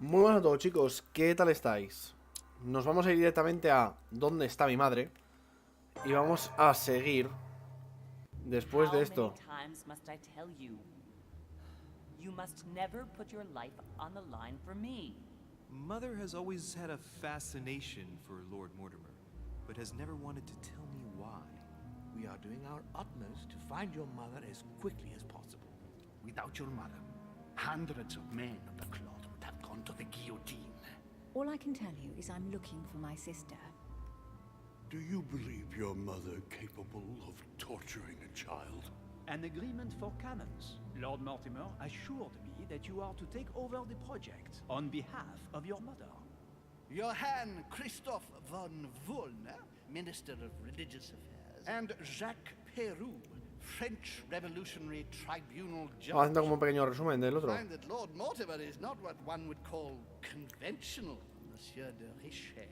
Muy buenas a todos, chicos, ¿qué tal estáis? Nos vamos a ir directamente a ¿dónde está mi madre? Y vamos a seguir después de esto. Mother has always had a fascination for Lord Mortimer, but has never wanted to tell me why. We are doing our utmost to find your mother as quickly as possible. Without your mother, hundreds of men of the cloth would have gone to the guillotine. All I can tell you is I'm looking for my sister. Do you believe your mother capable of torturing a child? An agreement for cannons. Lord Mortimer assured me that you are to take over the project on behalf of your mother. Johann Christoph von Wollner, Minister of Religious Affairs, and Jacques Peroux, French Revolutionary Tribunal Judge. Haciendo como un pequeño resumen del otro. Find that Lord Mortimer is not what one would call conventional, Monsieur de Richet.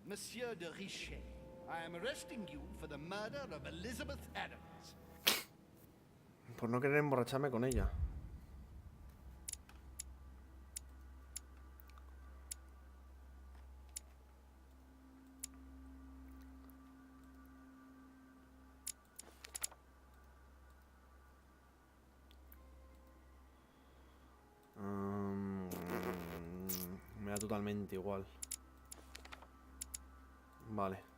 Monsieur de Richet, I am arresting you for the murder of Elizabeth Adams. Por no querer emborracharme con ella. Me da totalmente igual. Vale.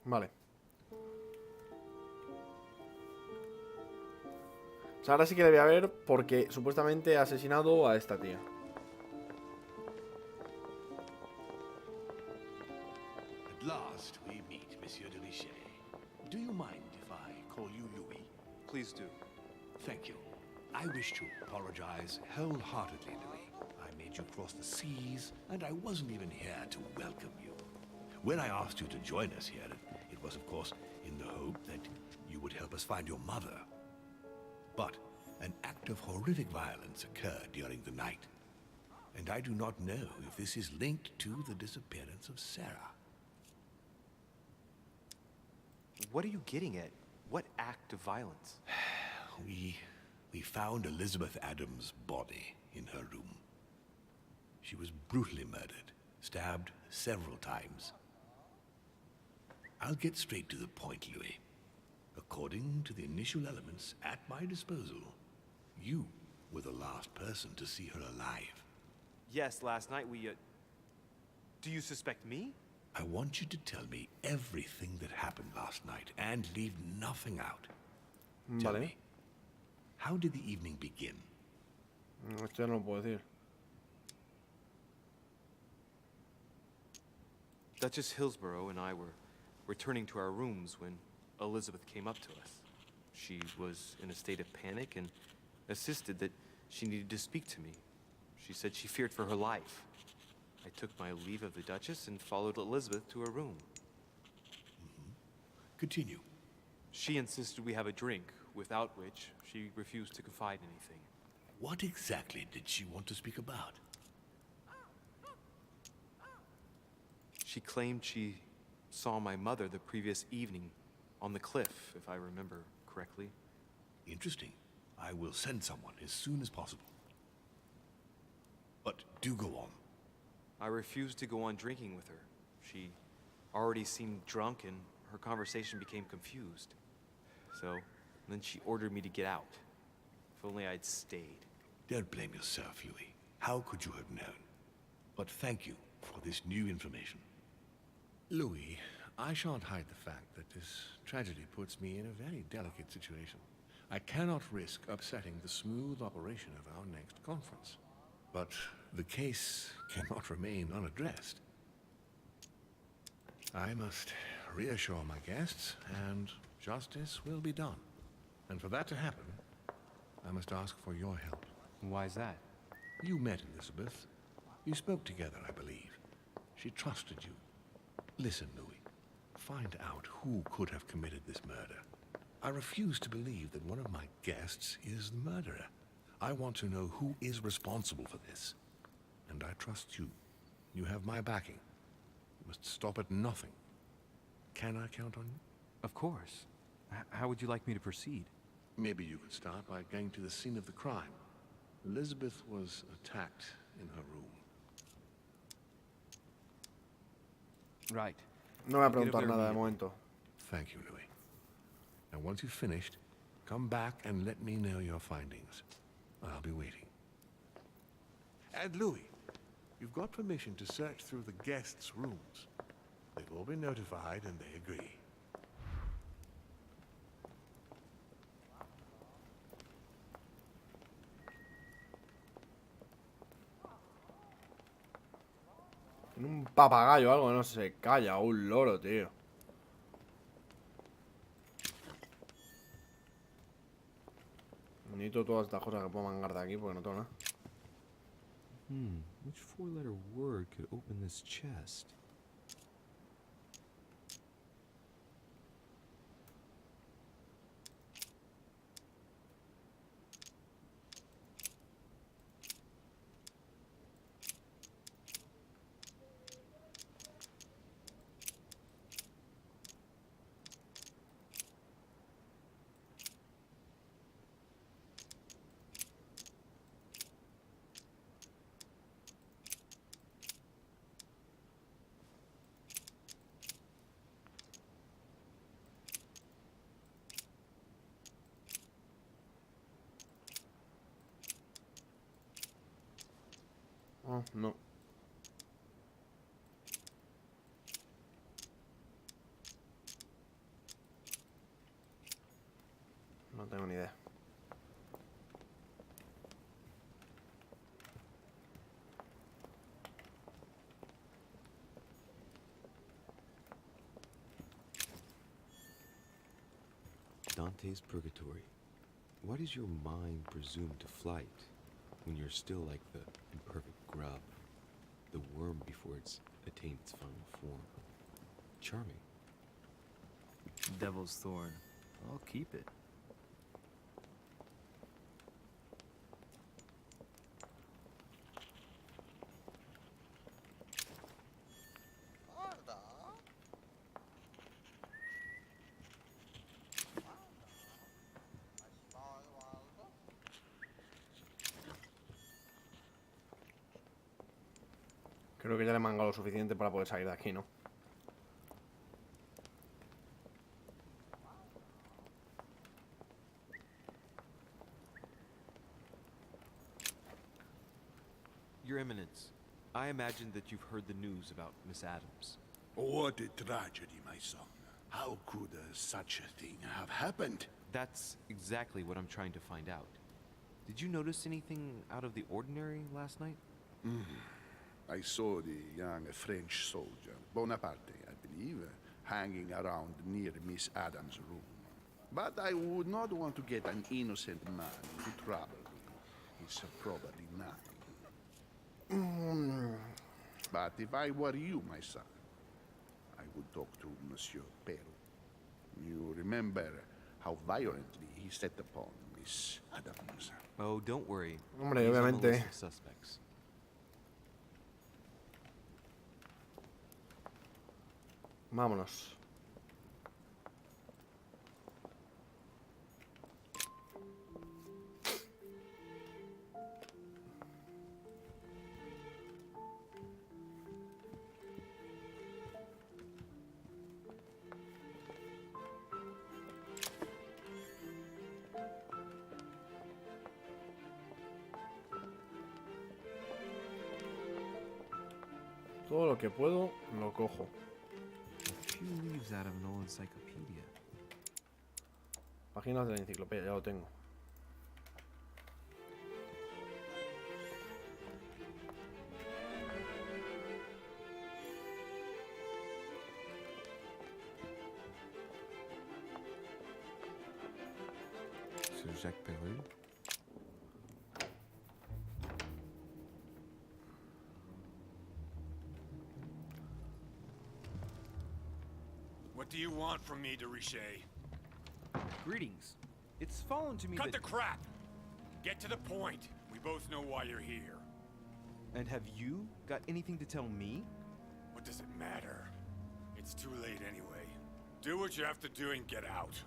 Vale. O sea, ahora sí que le voy a ver porque supuestamente ha asesinado a esta tía. At last we meet, Monsieur de Richet. Do you mind if I call you Louis? Please do. Thank you. I wish to apologize wholeheartedly, Louis. I made you cross the seas, and I wasn't even here to welcome you. When I asked you to join us here, it was, of course, in the hope that you would help us find your mother. But an act of horrific violence occurred during the night, and I do not know if this is linked to the disappearance of Sarah. What are you getting at? What act of violence? We found Elizabeth Adams' body in her room. She was brutally murdered, stabbed several times. I'll get straight to the point, Louis. According to the initial elements at my disposal, you were the last person to see her alive. Yes, last night we, Do you suspect me? I want you to tell me everything that happened last night and leave nothing out. Tell me, how did the evening begin? Esto ya no lo puedo decir. Duchess Hillsborough and I were returning to our rooms when Elizabeth came up to us. She was in a state of panic and insisted that she needed to speak to me. She said she feared for her life. I took my leave of the Duchess and followed Elizabeth to her room. Continue. She insisted we have a drink, without which she refused to confide anything. What exactly did she want to speak about? She claimed she saw my mother the previous evening on the cliff, if I remember correctly. Interesting. I will send someone as soon as possible. But do go on. I refused to go on drinking with her. She already seemed drunk and her conversation became confused. So, then she ordered me to get out. If only I'd stayed. Don't blame yourself, Louis. How could you have known? But thank you for this new information. Louis, I shan't hide the fact that this tragedy puts me in a very delicate situation. I cannot risk upsetting the smooth operation of our next conference. But the case cannot remain unaddressed. I must reassure my guests, and justice will be done. And for that to happen, I must ask for your help. Why is that? You met Elizabeth. You spoke together, I believe. She trusted you. Listen, Louis. Find out who could have committed this murder. I refuse to believe that one of my guests is the murderer. I want to know who is responsible for this. And I trust you. You have my backing. You must stop at nothing. Can I count on you? Of course. How would you like me to proceed? Maybe you could start by going to the scene of the crime. Elizabeth was attacked in her room. Right. No me va a preguntar nada de momento. Thank you, Louis. Now, once you've finished, come back and let me know your findings. I'll be waiting. And Louis, you've got permission to search through the guests' rooms. They've all been notified and they agree. Un papagayo o algo, no se calla, un loro, tío. Necesito todas estas cosas que puedo mangar de aquí porque no tengo nada. Which four-letter word could open this chest? Oh, no. No tengo ni idea. Dante's Purgatory. Why does your mind presume to flight when you're still like the imperfect grub, the worm before it's attained its final form? Charming. Devil's Thorn. I'll keep it. Creo que ya le he mangado lo suficiente para poder salir de aquí, ¿no? Your Eminence, I imagine that you've heard the news about Miss Adams. What a tragedy, my son. How could such a thing have happened? That's exactly what I'm trying to find out. Did you notice anything out of the ordinary last night? I saw the young French soldier, Bonaparte, I believe, hanging around near Miss Adams' room. But I would not want to get an innocent man into trouble. It's probably nothing. But if I were you, my son, I would talk to Monsieur Perrault. You remember how violently he set upon Miss Adams. Oh, don't worry. Hombre, He's on the obviamente. list of suspects. Vámonos. Todo lo que puedo, lo cojo. A few leaves out of an old encyclopedia. Páginas de la enciclopedia, ya lo tengo. So Jacques Perrault? What do you want from me, de Richet? Greetings. It's fallen to me Cut that... the crap! Get to the point. We both know why you're here. And have you got anything to tell me? What does it matter? It's too late anyway. Do what you have to do and get out.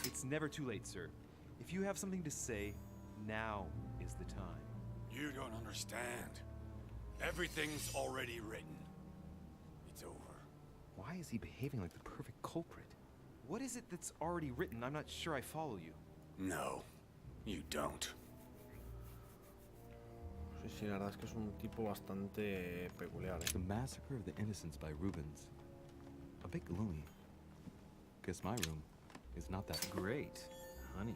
It's never too late, sir. If you have something to say, now is the time. You don't understand. Everything's already written. It's over. Why is he behaving like the perfect culprit? What is it that's already written? I'm not sure I follow you. No, you don't. Sí, la verdad es que es un tipo bastante peculiar, ¿eh? The Massacre of the Innocents by Rubens. A bit gloomy. Guess my room is not that great, honey.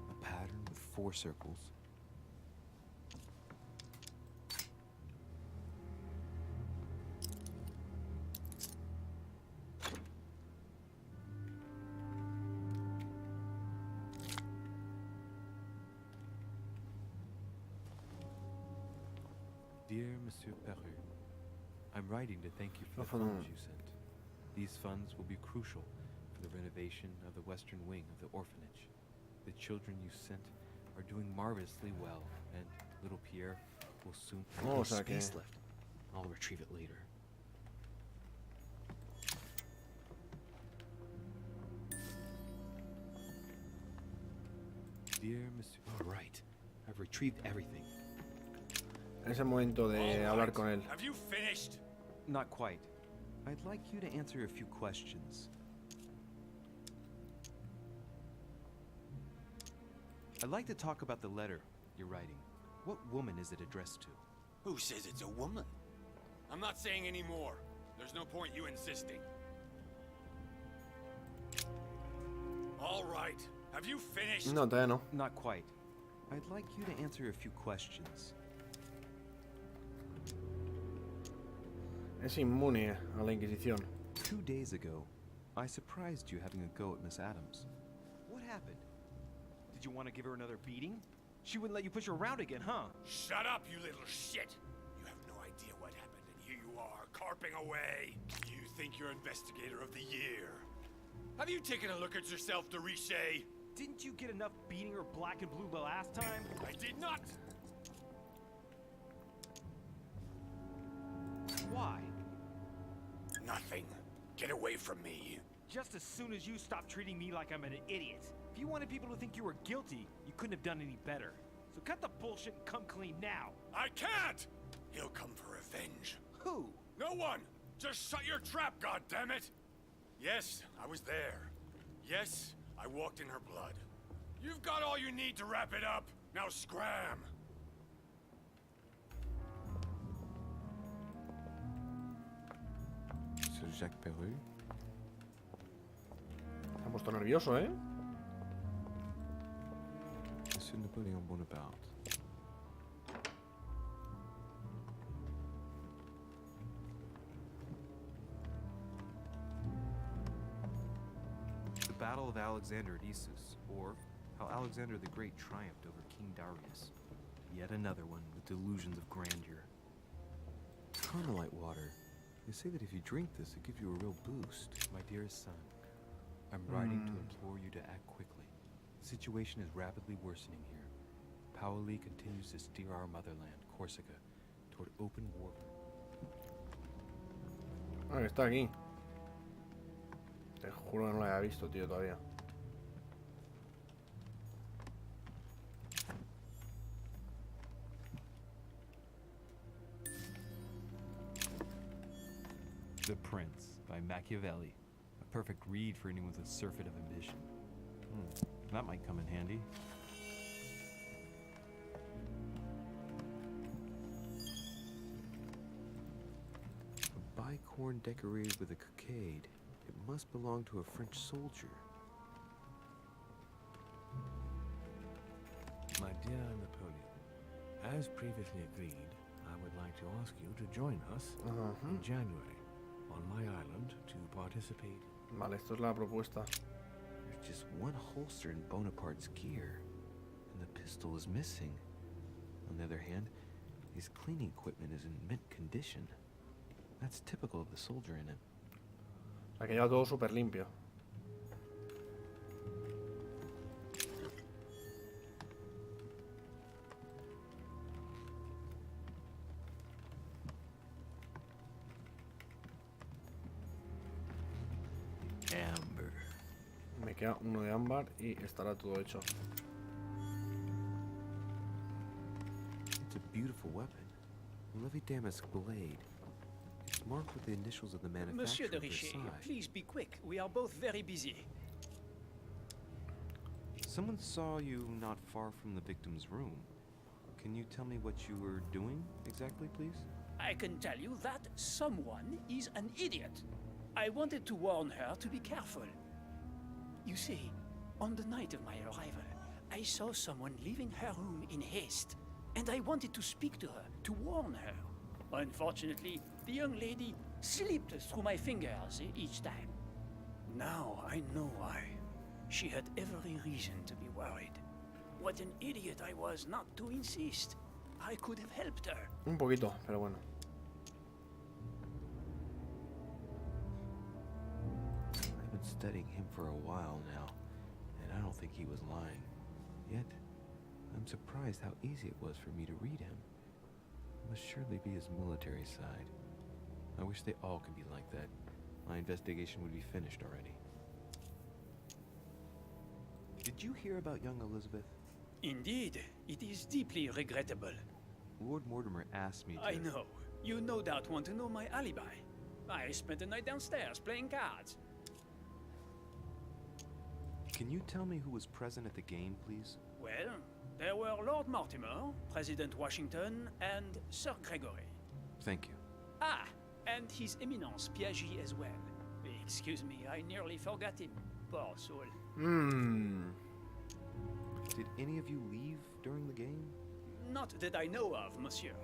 A pattern with 4 circles. Dear Monsieur Peru, I'm writing to thank you for the funds you sent. These funds will be crucial for the renovation of the western wing of the orphanage. The children you sent are doing marvelously well, and little Pierre will soon Oh, have o sea que... facelift. I'll retrieve it later. Dear Monsieur... All right. I've retrieved everything. Es el momento de hablar con él. Have you finished? Not quite. I'd like you to answer a few questions. I'd like to talk about the letter you're writing. What woman is it addressed to? Who says it's a woman? I'm not saying any more. There's no point you insisting. All right. Have you finished? No, todavía no. Not quite. I'd like you to answer a few questions. Es inmune a la Inquisición. 2 days ago, I surprised you having a go at Miss Adams. What happened? Did you want to give her another beating? She wouldn't let you push her around again, huh? Shut up, you little shit! You have no idea what happened, and here you are, carping away. You think you're Investigator of the Year. Have you taken a look at yourself, de Richet? Didn't you get enough beating her black and blue the last time? I did not! Why? Nothing. Get away from me. Just as soon as you stop treating me like I'm an idiot. If you wanted people to think you were guilty, you couldn't have done any better. So cut the bullshit and come clean now. I can't! He'll come for revenge. Who? No one! Just shut your trap, goddammit! Yes, I was there. Yes, I walked in her blood. You've got all you need to wrap it up. Now scram! Monsieur Jacques Peru? Se ha puesto nervioso, ¿eh? Monsieur Napoleon Bonaparte. The Battle of Alexander at Issus, or how Alexander the Great triumphed over King Darius. Yet another one with delusions of grandeur. Carmelite water. They say that if you drink this, it gives you a real boost. My dearest son, I'm writing to implore you to act quickly. The situation is rapidly worsening here. Paoli continues to steer our motherland, Corsica, toward open war. Ah, que está aquí. Te juro que no lo había visto, tío, todavía. The Prince by Machiavelli. A perfect read for anyone with a surfeit of ambition. That might come in handy. A bicorn decorated with a cockade. It must belong to a French soldier. My dear Napoleon, As previously agreed, I would like to ask you to join us in January on my island to participate. Vale, esto es la propuesta. There's just one holster in Bonaparte's gear, and the pistol is missing. On the other hand, his cleaning equipment is in mint condition. That's typical of the soldier in him. O sea, que lleva todo súper limpio. Amber. Me queda uno de ámbar y estará todo hecho. It's a beautiful weapon. Levi Damask blade. It's marked with the initials of the manufacturer. Monsieur de Richet, please be quick. We are both very busy. Someone saw you not far from the victim's room. Can you tell me what you were doing exactly, please? I can tell you that someone is an idiot. I wanted to warn her to be careful. You see, on the night of my arrival, I saw someone leaving her room in haste, and I wanted to speak to her, to warn her. Unfortunately, the young lady slipped through my fingers each time. Now I know why. She had every reason to be worried. What an idiot I was not to insist. I could have helped her. Un poquito, pero bueno. I've been studying him for a while now, and I don't think he was lying. Yet, I'm surprised how easy it was for me to read him. It must surely be his military side. I wish they all could be like that. My investigation would be finished already. Did you hear about young Elizabeth? Indeed, it is deeply regrettable. Lord Mortimer asked me to... I know. You no doubt want to know my alibi. I spent the night downstairs playing cards. Can you tell me who was present at the game, please? Well, there were Lord Mortimer, President Washington, and Sir Gregory. Thank you. Ah, and His Eminence Piaget as well. Excuse me, I nearly forgot him. Poor soul. Did any of you leave during the game? Not that I know of, monsieur.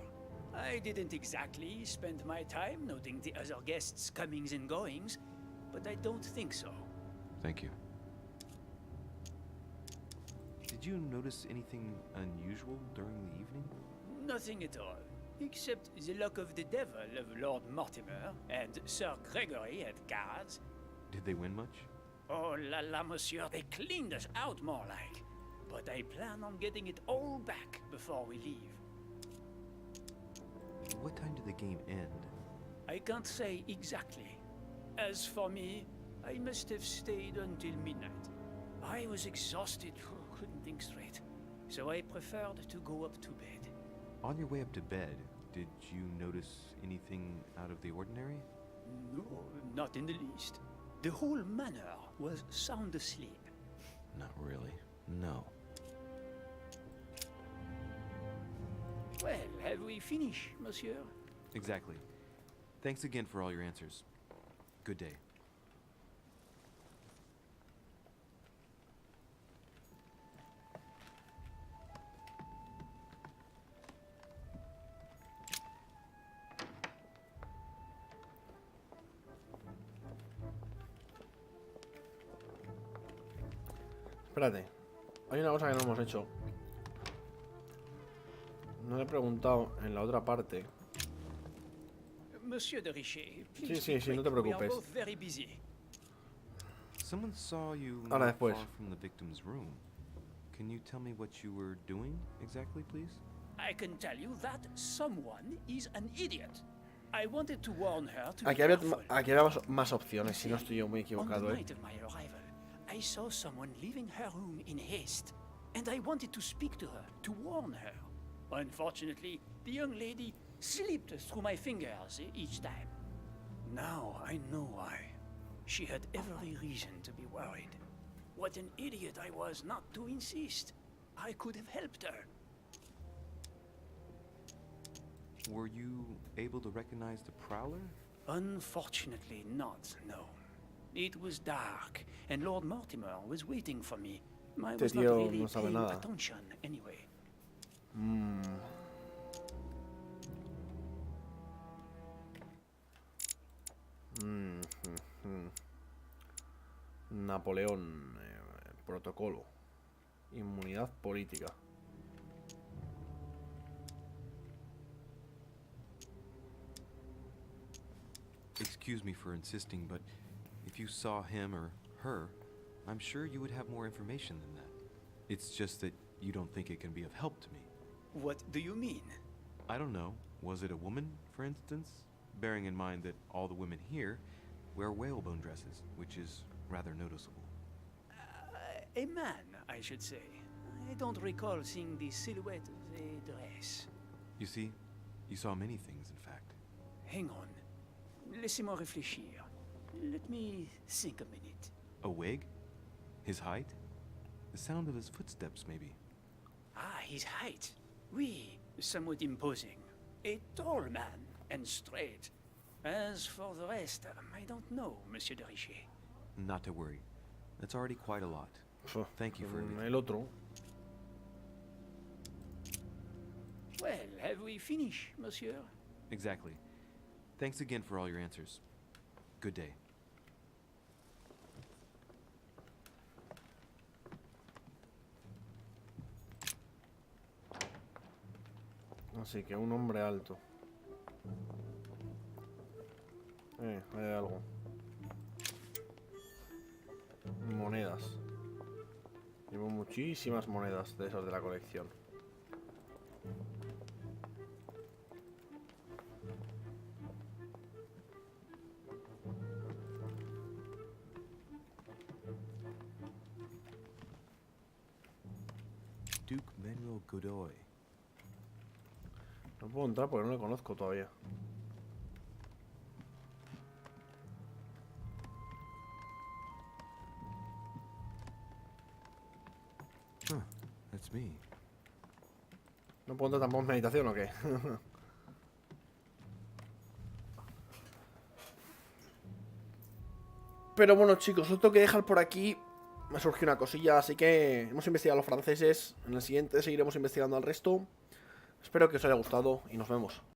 I didn't exactly spend my time noting the other guests' comings and goings, but I don't think so. Thank you. Did you notice anything unusual during the evening? Nothing at all, except the luck of the devil of Lord Mortimer and Sir Gregory at cards. Did they win much? Oh la la, monsieur, they cleaned us out more like. But I plan on getting it all back before we leave. What time did the game end? I can't say exactly. As for me, I must have stayed until midnight. I was exhausted, couldn't think straight, so I preferred to go up to bed. On your way up to bed, did you notice anything out of the ordinary? No, not in the least. The whole manor was sound asleep. Not really, no. Well, have we finished, monsieur? Exactly. Thanks again for all your answers. Good day. Espérate. Hay una cosa que no hemos hecho. No le he preguntado en la otra parte. Monsieur de Richet, please sí, no te we are preocupes. both very busy. Someone saw you Ahora not después. far from the victim's room. Can you tell me what you were doing exactly, please? I can tell you that someone is an idiot. I wanted to warn her to Aquí be había, careful. aquí había más opciones, si no estoy yo muy On equivocado, the ¿eh? night of my arrival, I saw someone leaving her room in haste, and I wanted to speak to her, to warn her. Unfortunately, the young lady slipped through my fingers each time. Now I know why. She had every reason to be worried. What an idiot I was not to insist. I could have helped her. Were you able to recognize the prowler? Unfortunately not, no. It was dark, and Lord Mortimer was waiting for me. I was not tío really no sabe paying nada. attention anyway. Napoleón. Protocolo. Inmunidad política. Excuse me for insisting, but if you saw him or her, I'm sure you would have more information than that. It's just that you don't think it can be of help to me. What do you mean? I don't know. Was it a woman, for instance? Bearing in mind that all the women here wear whalebone dresses, which is rather noticeable. A man, I should say. I don't recall seeing the silhouette of a dress. You see, you saw many things, in fact. Hang on. Laissez-moi réfléchir. Let me think a minute. A wig? His height? The sound of his footsteps, maybe. Ah, his height. Oui, somewhat imposing. A tall man, and straight. As for the rest, I don't know, Monsieur de Richet. Not to worry. That's already quite a lot. Thank you for everything. El otro. Well, have we finished, monsieur? Exactly. Thanks again for all your answers. Good day. Así que un hombre alto. Hay algo. Monedas. Llevo muchísimas monedas de esas de la colección. Duke Manuel Godoy. No puedo entrar porque no lo conozco todavía. That's me. ¿No puedo entrar tampoco en meditación o qué? Pero bueno, chicos, os tengo que dejar por aquí. Me surgió una cosilla, así que hemos investigado a los franceses. En el siguiente seguiremos investigando al resto. Espero que os haya gustado y nos vemos.